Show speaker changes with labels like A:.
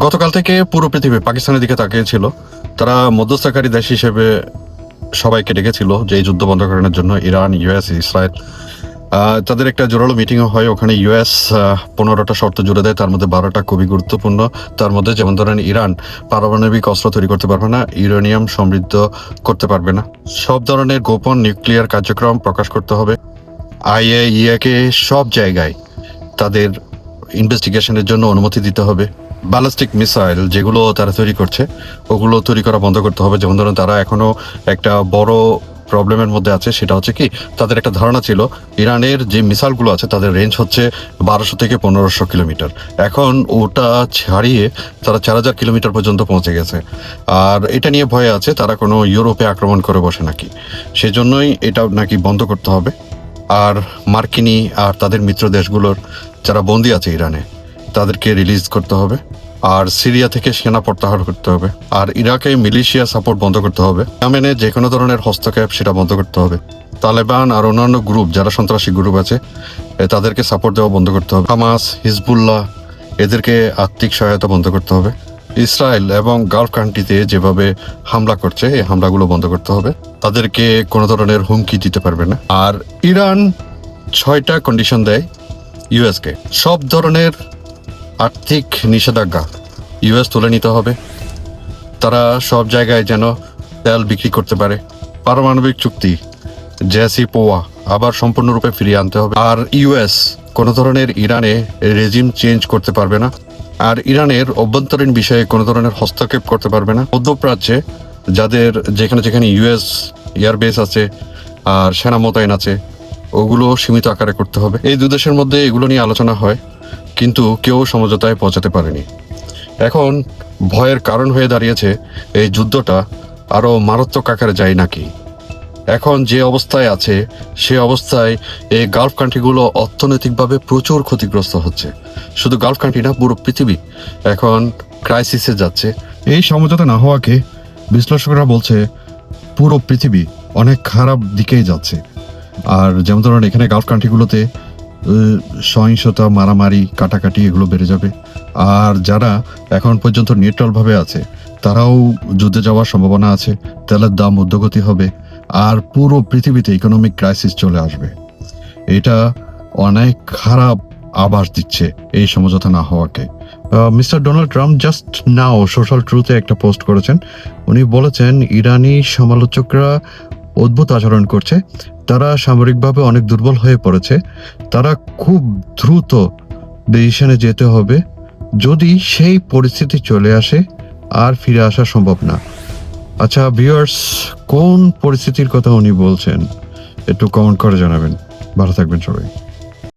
A: গতকাল থেকে পুরো পৃথিবী পাকিস্তানের দিকে তাকিয়েছিল। তারা মধ্যস্থকারী দেশ হিসেবে সবাইকে ডেকেছিল যে এই যুদ্ধ বন্ধ করানোর জন্য, ইরান, ইউএস, ইসরায়েল। তাদের একটা জোরালো মিটিংও হয়। ওখানে ইউএস 15টা শর্ত জুড়ে দেয়, তার মধ্যে 12টা খুবই গুরুত্বপূর্ণ। তার মধ্যে যেমন ধরেন, ইরান পারমাণবিক অস্ত্র তৈরি করতে পারবে না, ইউরেনিয়াম সমৃদ্ধ করতে পারবে না, সব ধরনের গোপন নিউক্লিয়ার কার্যক্রম প্রকাশ করতে হবে। IAEA কে সব জায়গায় তাদের ইনভেস্টিগেশনের জন্য অনুমতি দিতে হবে। ব্যালিস্টিক মিসাইল যেগুলো তারা তৈরি করছে, ওগুলো তৈরি করা বন্ধ করতে হবে। যেমন ধরুন, তারা এখনো একটা বড় প্রবলেমের মধ্যে আছে, সেটা হচ্ছে কি, তাদের একটা ধারণা ছিল ইরানের যে মিসাইলগুলো আছে তাদের রেঞ্জ হচ্ছে 1200 থেকে 1500 কিলোমিটার। এখন ওটা ছাড়িয়ে তারা 4000 কিলোমিটার পর্যন্ত পৌঁছে গেছে। আর এটা নিয়ে ভয় আছে তারা কোনো ইউরোপে আক্রমণ করে বসে নাকি, সেজন্যই এটা নাকি বন্ধ করতে হবে। আর মার্কিনী আর তাদের মিত্র দেশগুলোর যারা বন্দী আছে ইরানে, তাদেরকে রিলিজ করতে হবে। আর সিরিয়া থেকে সেনা প্রত্যাহার করতে হবে। আর ইরাকে মিলিশিয়া সাপোর্ট বন্ধ করতে হবে। ইয়েমেনে যে কোনো ধরনের হস্তক্ষেপ সেটা বন্ধ করতে হবে। তালেবান আর অন্যান্য গ্রুপ যারা সন্ত্রাসী গ্রুপ আছে তাদেরকে সাপোর্ট দেওয়া বন্ধ করতে হবে। হামাস, হিজবুল্লাহ, এদেরকে আর্থিক সহায়তা বন্ধ করতে হবে। ইসরায়েল এবং গালফ কান্ট্রিতে যেভাবে হামলা করছে, এই হামলাগুলো বন্ধ করতে হবে। তাদেরকে কোনো ধরনের হুমকি দিতে পারবে না। আর ইরান 6টা কন্ডিশন দেয় ইউএসকে। সব ধরনের আর্থিক নিষেধাজ্ঞা ইউএস তুলে নিতে হবে। তারা সব জায়গায় যেন তেল বিক্রি করতে পারে। পারমাণবিক চুক্তি JCPOA আবার সম্পূর্ণরূপে ফিরিয়ে আনতে হবে। আর ইউএস কোনো ধরনের ইরানে রেজিম চেঞ্জ করতে পারবে না। আর ইরানের অভ্যন্তরীণ বিষয়ে কোনো ধরনের হস্তক্ষেপ করতে পারবে না। মধ্যপ্রাচ্যে যাদের যেখানে ইউএস এয়ারবেস আছে আর সেনা মোতায়েন আছে, ওগুলো সীমিত আকারে করতে হবে। এই দুই দেশের মধ্যে এগুলো নিয়ে আলোচনা হয়, কিন্তু কেউ সমঝোতায় পৌঁছাতে পারেনি। এখন ভয়ের কারণ হয়ে দাঁড়িয়েছে এই যুদ্ধটা আরও মারাত্মক আকারে যায় নাকি। এখন যে অবস্থায় আছে সে অবস্থায় এই গালফ কান্ট্রিগুলো অর্থনৈতিকভাবে প্রচুর ক্ষতিগ্রস্ত হচ্ছে। শুধু গালফ কান্ট্রি না, পুরো পৃথিবী এখন ক্রাইসিসে যাচ্ছে। এই সমঝোতা না হওয়াকে বিশ্লেষকরা বলছে পুরো পৃথিবী অনেক খারাপ দিকেই যাচ্ছে। আর যেমন ধরুন, এখানে গালফ কান্ট্রিগুলোতে সহিংসতা, মারামারি, কাটাকাটি এগুলো বেড়ে যাবে। আর যারা এখন পর্যন্ত নিউট্রালভাবে আছে তারাও যুদ্ধে যাওয়ার সম্ভাবনা আছে। তেলের দাম ঊর্ধ্বগতি হবে আর পুরো পৃথিবীতে ইকোনমিক ক্রাইসিস চলে আসবে। এটা অনেক খারাপ আভাস দিচ্ছে এই সমঝোতা না হওয়াকে। Mister Donald Trump just now social ট্রুথে একটা পোস্ট করেছেন। উনি বলেছেন ইরানি সমালোচকরা অদ্ভুত আচরণ করছে, তারা সামরিকভাবে অনেক দুর্বল হয়ে পড়েছে, তারা খুব দ্রুত ডিসিশনে যেতে হবে। যদি সেই পরিস্থিতি চলে আসে আর ফিরে আসা সম্ভব না। আচ্ছা ভিউয়ার্স, কোন পরিস্থিতির কথা উনি বলছেন একটু কমেন্ট করে জানাবেন। ভালো থাকবেন সবাই।